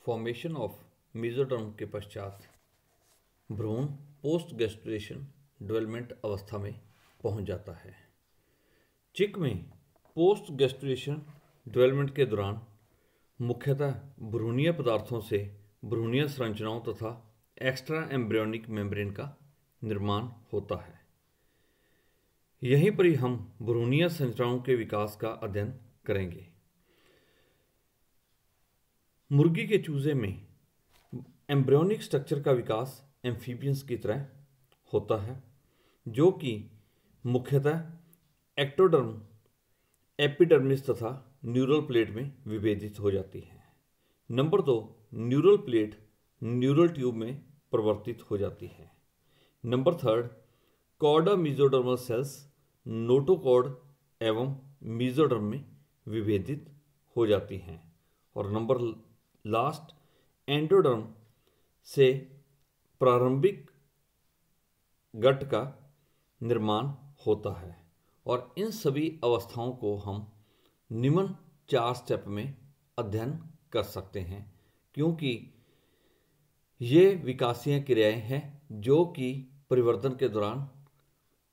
Formation of mesoderm के पश्चात भ्रूण पोस्ट गैस्ट्रेशन डेवलपमेंट अवस्था में पहुंच जाता है। चिक में पोस्ट गैस्ट्रेशन डेवलपमेंट के दौरान मुख्यतः भ्रूणीय पदार्थों से भ्रूणीय संरचनाओं तथा एक्स्ट्रा एम्ब्रियोनिक मेम्ब्रेन का निर्माण होता है। यहीं पर ही हम भ्रूणीय संरचनाओं के विकास का अध्ययन करेंगे। मुर्गी के चूजे में एम्ब्रियोनिक स्ट्रक्चर का विकास एम्फीबियंस की तरह होता है, जो कि मुख्यतः एक्टोडर्म, एपिडर्मिस तथा न्यूरल प्लेट में विभेदित हो जाती है। Number 2, neural plate neural tube में परिवर्तित हो जाती है। Number 3, chorda mesodermal cells notochord एवं मेसोडर्म में विभेदित हो जाती हैं। और नंबर लास्ट, एंडोडर्म से प्रारंभिक गट का निर्माण होता है। और इन सभी अवस्थाओं को हम निम्न 4 स्टेप में अध्ययन कर सकते हैं, क्योंकि ये विकासीय क्रियाएं हैं जो कि परिवर्तन के दौरान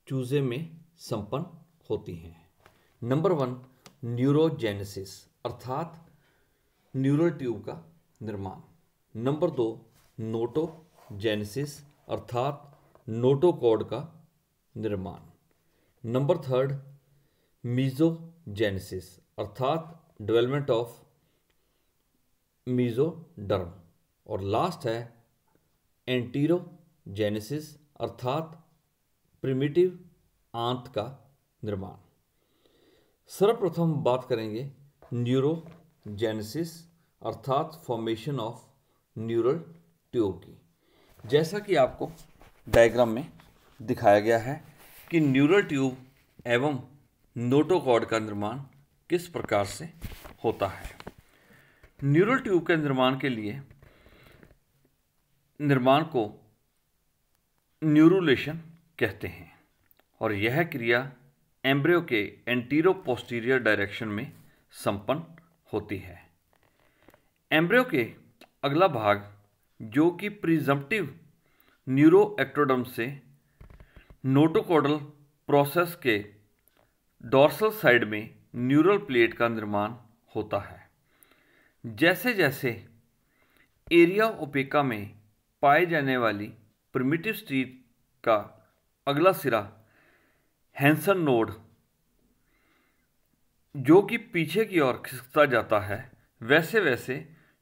चूजे में संपन्न होती हैं। नंबर 1, न्यूरोजेनेसिस अर्थात न्यूरल ट्यूब का निर्माण। नंबर 2, नोटोजेनेसिस अर्थात नोटोकॉर्ड का निर्माण। नंबर 3, मीजोजेनेसिस अर्थात डेवलपमेंट ऑफ मीजोडर्म। और लास्ट है एंटीरोजेनेसिस अर्थात प्रिमिटिव आंत का निर्माण। सर्वप्रथम बात करेंगे न्यूरोजेनेसिस अर्थात फॉर्मेशन ऑफ न्यूरल ट्यूब की। जैसा कि आपको डायग्राम में दिखाया गया है कि न्यूरल ट्यूब एवं नोटोकॉर्ड का निर्माण किस प्रकार से होता है। न्यूरल ट्यूब के निर्माण के लिए निर्माण को न्यूरुलेशन कहते हैं और यह क्रिया एम्ब्रियो के एंटीरो पोस्टीरियर डायरेक्शन में संपन्न होती है। एम्ब्रियो के अगला भाग, जो कि प्रिजम्पटिव न्यूरोएक्टोडर्म से नोटोकॉर्डल प्रोसेस के डोर्सल साइड में न्यूरल प्लेट का निर्माण होता है। जैसे जैसे एरिया ओपेका में पाए जाने वाली प्रिमिटिव स्ट्रीट का अगला सिरा हैंसन नोड, जो कि पीछे की ओर खिसकता जाता है, वैसे वैसे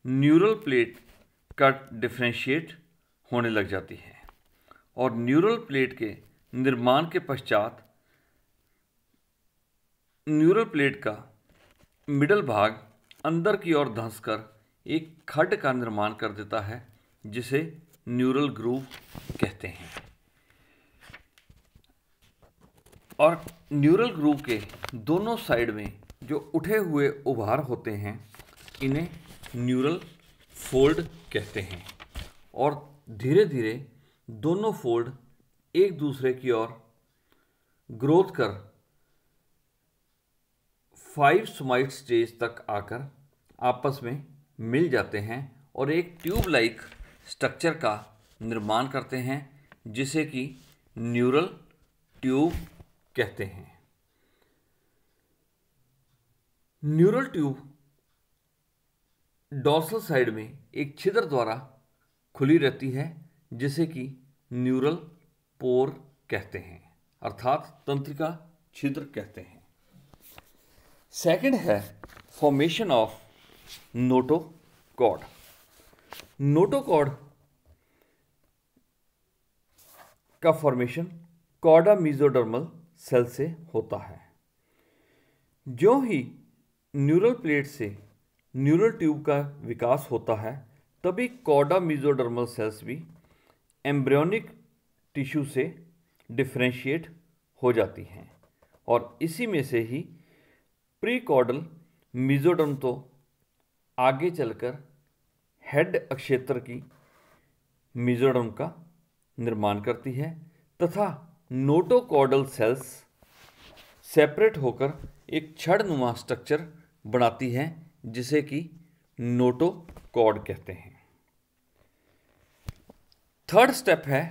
न्यूरल प्लेट का डिफरेंशिएट होने लग जाती है। और न्यूरल प्लेट के निर्माण के पश्चात न्यूरल प्लेट का मिडल भाग अंदर की ओर धंसकर एक खड्ड का निर्माण कर देता है, जिसे न्यूरल ग्रूव कहते हैं। और न्यूरल ग्रूव के दोनों साइड में जो उठे हुए उभार होते हैं, इन्हें न्यूरल फोल्ड कहते हैं। और धीरे धीरे दोनों फोल्ड एक दूसरे की ओर ग्रोथ कर 5 सोमाइट स्टेज तक आकर आपस में मिल जाते हैं और एक ट्यूब लाइक स्ट्रक्चर का निर्माण करते हैं, जिसे कि न्यूरल ट्यूब कहते हैं। न्यूरल ट्यूब डोर्सल साइड में एक छिद्र द्वारा खुली रहती है, जिसे कि न्यूरल पोर कहते हैं अर्थात तंत्रिका छिद्र कहते हैं। सेकंड है फॉर्मेशन ऑफ नोटोकॉर्ड। नोटोकॉर्ड का फॉर्मेशन कॉर्डा मेसोडर्मल सेल से होता है। जो ही न्यूरल प्लेट से न्यूरल ट्यूब का विकास होता है, तभी कॉर्डा मेसोडर्मल सेल्स भी एम्ब्रियोनिक टिश्यू से डिफरेंशिएट हो जाती हैं। और इसी में से ही प्रीकॉर्डल मेसोडर्म तो आगे चलकर हेड अक्षेत्र की मेसोडर्म का निर्माण करती है तथा नोटोकॉर्डल सेल्स सेपरेट होकर एक छड़नुमा स्ट्रक्चर बनाती है, जिसे कि नोटोकॉर्ड कॉर्ड कहते हैं। थर्ड स्टेप है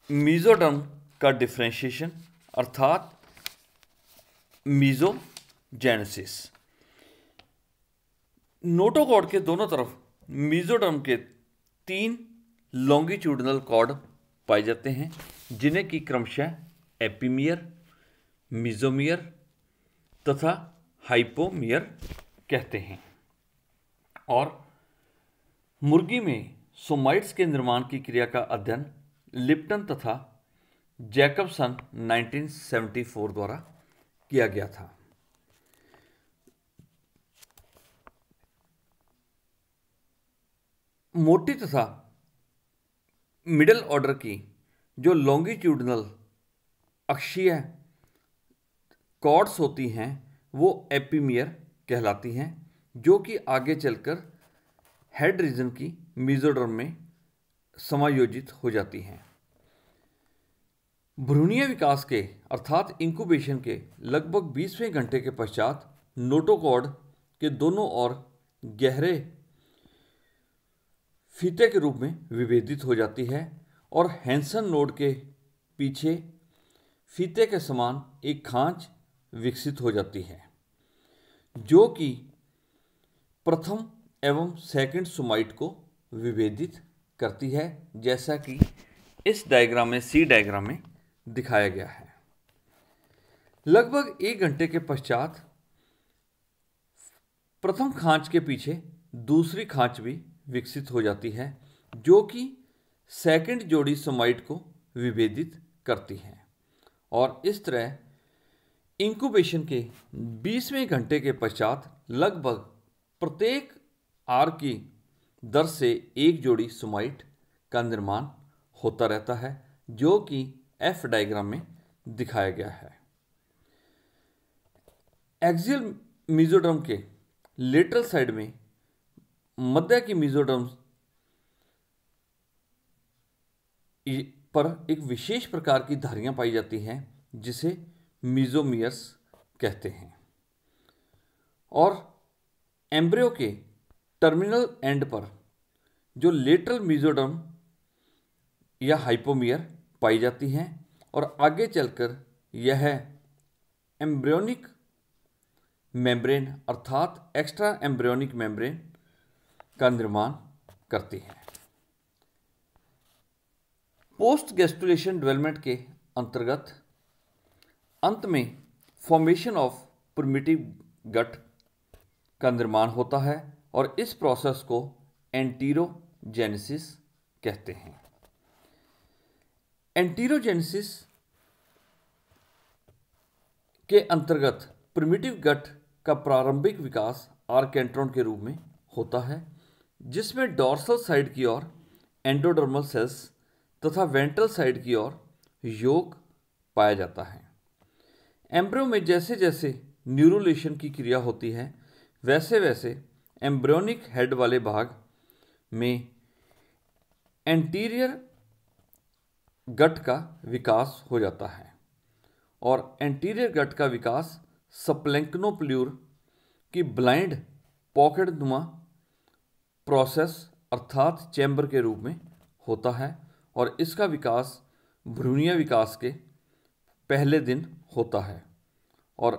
मीजोडर्म का डिफ्रेंशिएशन अर्थात मीजोजेनेसिस। नोटोकॉर्ड के दोनों तरफ मीजोडर्म के 3 लॉन्गिट्यूडनल कॉर्ड पाए जाते हैं जिन्हें कि क्रमशः एपिमियर, मीजोमियर तथा हाइपोमियर कहते हैं। और मुर्गी में सोमाइट्स के निर्माण की क्रिया का अध्ययन लिप्टन तथा जैकबसन 1974 द्वारा किया गया था। मोटी तथा मिडिल ऑर्डर की जो लॉन्गिट्यूडनल अक्षीय कॉर्ड्स होती हैं वो एपिमियर कहलाती हैं, जो कि आगे चलकर हेड रीजन की मीजोडर्म में समायोजित हो जाती हैं। भ्रूणीय विकास के अर्थात इंक्यूबेशन के लगभग 20वें घंटे के पश्चात नोटोकॉर्ड के दोनों ओर गहरे फीते के रूप में विभेदित हो जाती है और हैंसन नोड के पीछे फीते के समान एक खांच विकसित हो जाती है, जो कि प्रथम एवं सेकंड सोमाइट को विभेदित करती है, जैसा कि इस डायग्राम में सी डायग्राम में दिखाया गया है। लगभग 1 घंटे के पश्चात प्रथम खांच के पीछे दूसरी खांच भी विकसित हो जाती है, जो कि सेकंड जोड़ी सोमाइट को विभेदित करती है। और इस तरह इंक्यूबेशन के 20वें घंटे के पश्चात लगभग प्रत्येक आर की दर से एक जोड़ी सोमाइट का निर्माण होता रहता है, जो कि एफ डायग्राम में दिखाया गया है। एक्सियल मीजोडर्म के लेटरल साइड में मध्य की मीजोडर्म पर एक विशेष प्रकार की धारियां पाई जाती हैं जिसे मीजोमियर्स कहते हैं। और एम्ब्रियो के टर्मिनल एंड पर जो लेटरल मीजोडर्म या हाइपोमियर पाई जाती हैं और आगे चलकर यह एम्ब्रियोनिक मेम्ब्रेन अर्थात एक्स्ट्रा एम्ब्रियोनिक मेम्ब्रेन का निर्माण करती हैं। पोस्ट गैस्ट्रुलेशन डेवलपमेंट के अंतर्गत अंत में फॉर्मेशन ऑफ प्रिमिटिव गट का निर्माण होता है और इस प्रोसेस को एंटीरोजेनेसिस कहते हैं। एंटीरोजेनेसिस के अंतर्गत प्रिमिटिव गट का प्रारंभिक विकास आर्केंट्रॉन के रूप में होता है, जिसमें डॉर्सल साइड की ओर एंडोडर्मल सेल्स तथा वेंट्रल साइड की ओर यॉक पाया जाता है। एम्ब्रियो में जैसे जैसे न्यूरोलेशन की क्रिया होती है वैसे वैसे एम्ब्रियोनिक हेड वाले भाग में एंटीरियर गट का विकास हो जाता है और एंटीरियर गट का विकास स्प्लैंक्नोप्ल्यूर की ब्लाइंड पॉकेट नुमा प्रोसेस अर्थात चैम्बर के रूप में होता है और इसका विकास भ्रूणीय विकास के पहले दिन होता है और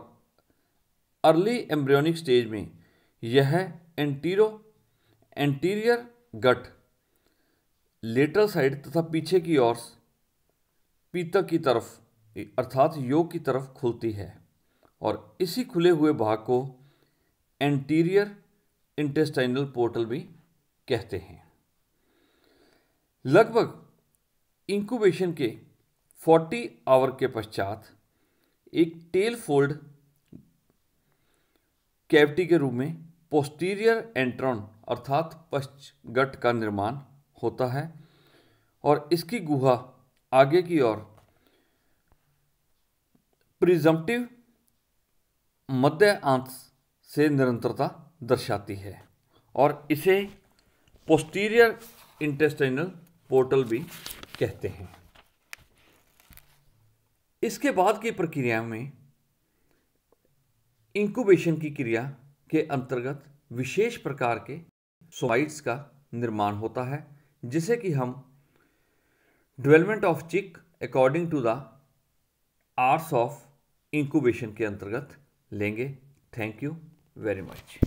अर्ली एम्ब्रियोनिक स्टेज में यह एंटीरियर गट लेटरल साइड तथा पीछे की ओर पीतक की तरफ अर्थात यॉक की तरफ खुलती है और इसी खुले हुए भाग को एंटीरियर इंटेस्टाइनल पोर्टल भी कहते हैं। लगभग इंक्यूबेशन के 40 आवर के पश्चात एक टेल फोल्ड कैविटी के रूप में पोस्टीरियर एंट्रॉन अर्थात पश्चगट का निर्माण होता है और इसकी गुहा आगे की ओर प्रिजम्पटिव मध्य अंश से निरंतरता दर्शाती है और इसे पोस्टीरियर इंटेस्टाइनल पोर्टल भी कहते हैं। इसके बाद की प्रक्रिया में इंक्यूबेशन की क्रिया के अंतर्गत विशेष प्रकार के सोमाइट्स का निर्माण होता है, जिसे कि हम development of chick according to the arts of incubation के अंतर्गत लेंगे। Thank you very much.